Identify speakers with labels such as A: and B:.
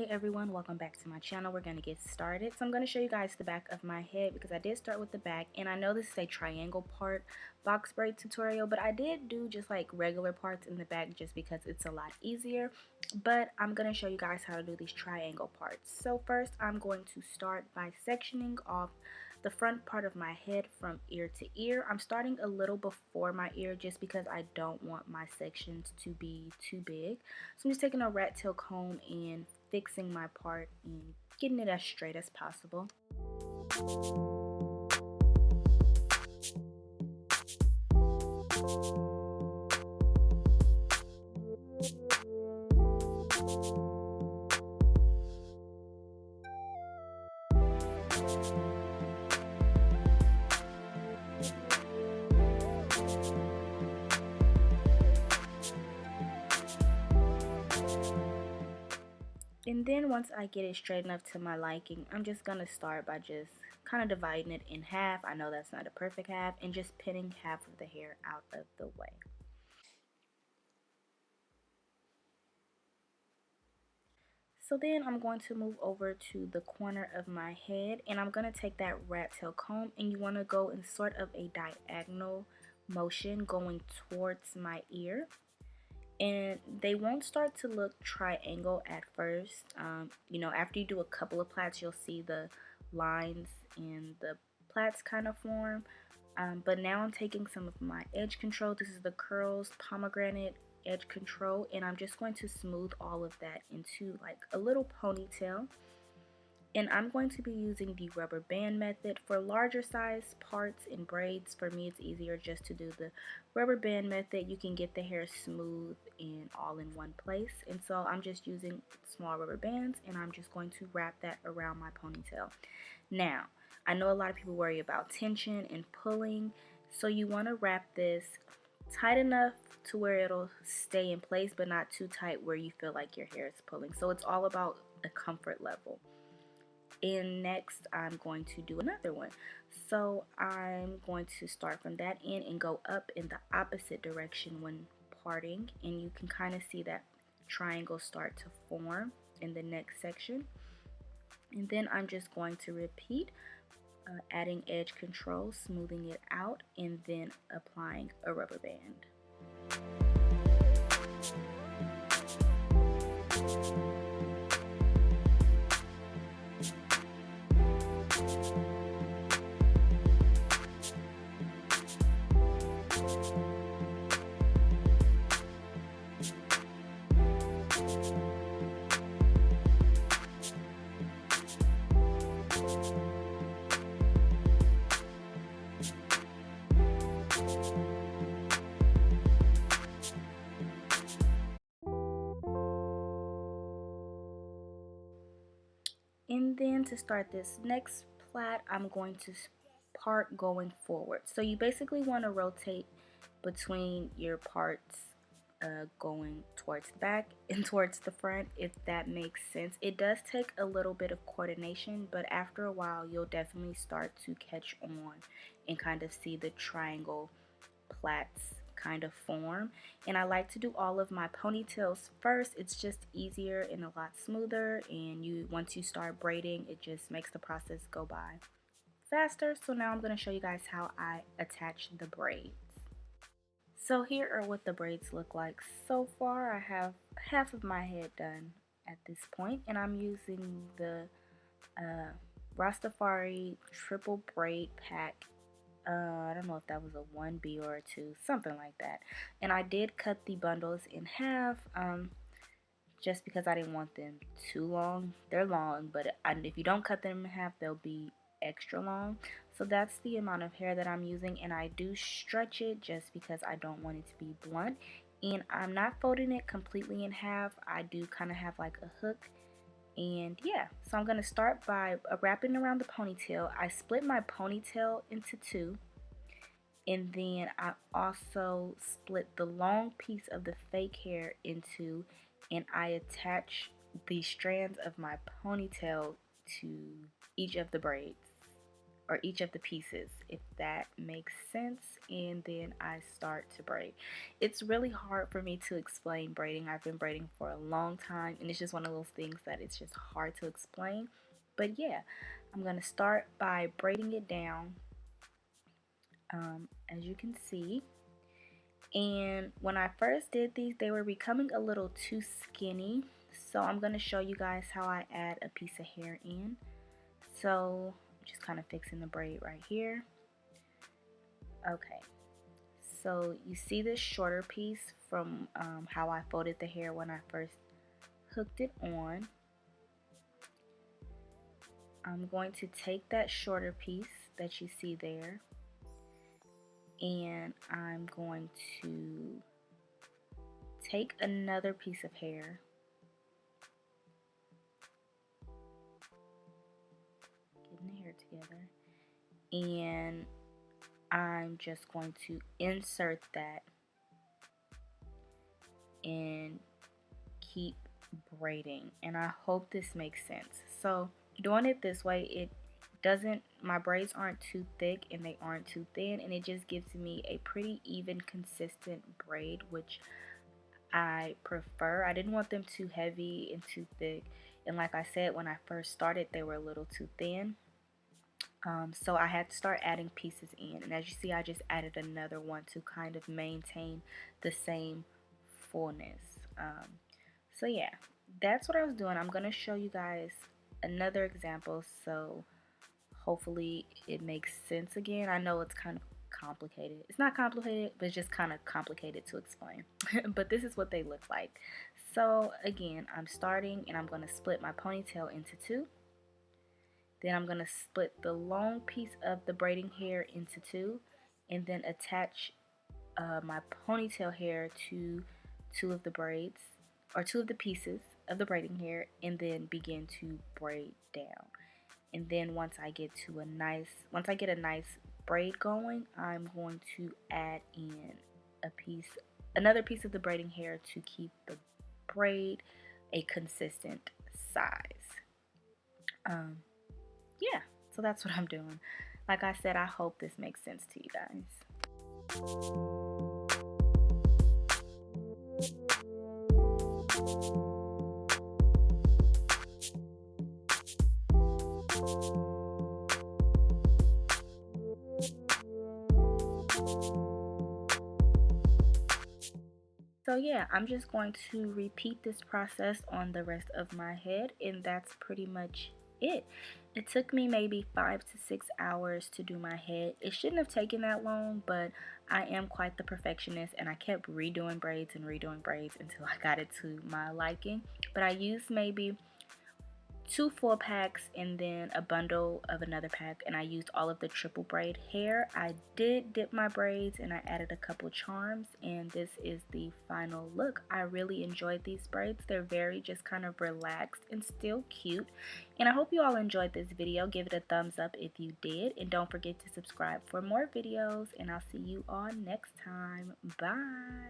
A: Hey everyone, welcome back to my channel. We're going to get started. So I'm going to show you guys the back of my head because I did start with the back, and I know this is a triangle part box braid tutorial, but I did do just like regular parts in the back just because it's a lot easier. But I'm going to show you guys how to do these triangle parts. So first I'm going to start by sectioning off the front part of my head from ear to ear. I'm starting a little before my ear just because I don't want my sections to be too big. So I'm just taking a rat tail comb and fixing my part and getting it as straight as possible. And then once I get it straight enough to my liking, I'm just going to start by just kind of dividing it in half. I know that's not a perfect half, and just pinning half of the hair out of the way. So then I'm going to move over to the corner of my head, and I'm going to take that rat tail comb, and you want to go in sort of a diagonal motion going towards my ear. And they won't start to look triangle at first. After you do a couple of plaits, you'll see the lines and the plaits kind of form. But now I'm taking some of my edge control. This is the Curls Pomegranate Edge Control, and I'm just going to smooth all of that into like a little ponytail. And I'm going to be using the rubber band method. For larger size parts and braids, for me it's easier just to do the rubber band method. You can get the hair smooth and all in one place. And so I'm just using small rubber bands, and I'm just going to wrap that around my ponytail. Now, I know a lot of people worry about tension and pulling, so you want to wrap this tight enough to where it'll stay in place, but not too tight where you feel like your hair is pulling. So it's all about a comfort level. And next I'm going to do another one. So I'm going to start from that end and go up in the opposite direction when parting, and you can kind of see that triangle start to form in the next section. And then I'm just going to repeat, adding edge control, smoothing it out, and then applying a rubber band. And then to start this next plait, I'm going to part going forward. So you basically want to rotate between your parts going towards the back and towards the front, if that makes sense. It does take a little bit of coordination, but after a while you'll definitely start to catch on and kind of see the triangle plaits kind of form. And I like to do all of my ponytails first. It's just easier and a lot smoother, and once you start braiding, it just makes the process go by faster. So now I'm going to show you guys how I attach the braids. So here are what the braids look like so far. I have half of my head done at this point, and I'm using the Rastafari triple braid pack. I don't know if that was a 1B or a 2, something like that. And I did cut the bundles in half just because I didn't want them too long. They're long, but if you don't cut them in half, they'll be extra long. So that's the amount of hair that I'm using, and I do stretch it just because I don't want it to be blunt. And I'm not folding it completely in half. I do kind of have like a hook. And yeah, so I'm going to start by wrapping around the ponytail. I split my ponytail into two, and then I also split the long piece of the fake hair into, and I attach the strands of my ponytail to each of the braids or each of the pieces, if that makes sense, and then I start to braid. It's really hard for me to explain braiding. I've been braiding for a long time, and it's just one of those things that it's just hard to explain. But yeah, I'm gonna start by braiding it down, as you can see. And when I first did these, they were becoming a little too skinny, so I'm gonna show you guys how I add a piece of hair in. So I'm just kind of fixing the braid right here. Okay, so you see this shorter piece from how I folded the hair when I first hooked it on. I'm going to take that shorter piece that you see there, and I'm going to take another piece of hair, getting the hair together, and I'm just going to insert that and keep braiding. And I hope this makes sense. So doing it this way, it doesn't, my braids aren't too thick and they aren't too thin, and it just gives me a pretty even, consistent braid, which I prefer. I didn't want them too heavy and too thick, and like I said, when I first started they were a little too thin. So I had to start adding pieces in, and as you see, I just added another one to kind of maintain the same fullness. So yeah, that's what I was doing. I'm gonna show you guys another example, so hopefully it makes sense again. I know it's kind of complicated. It's not complicated, but it's just kind of complicated to explain. But this is what they look like. So again, I'm starting and I'm gonna split my ponytail into two. Then I'm going to split the long piece of the braiding hair into two, and then attach my ponytail hair to two of the braids, or two of the pieces of the braiding hair, and then begin to braid down. And then once I get a nice braid going, I'm going to add in another piece of the braiding hair to keep the braid a consistent size. Yeah, so that's what I'm doing. Like I said, I hope this makes sense to you guys. So yeah, I'm just going to repeat this process on the rest of my head, and that's pretty much it. It took me maybe 5 to 6 hours to do my head. It shouldn't have taken that long, but I am quite the perfectionist, and I kept redoing braids until I got it to my liking. But I used maybe 2 full packs and then a bundle of another pack, and I used all of the triple braid hair. I did dip my braids and I added a couple charms, and this is the final look. I really enjoyed these braids. They're very just kind of relaxed and still cute, and I hope you all enjoyed this video. Give it a thumbs up if you did, and don't forget to subscribe for more videos, and I'll see you all next time. Bye.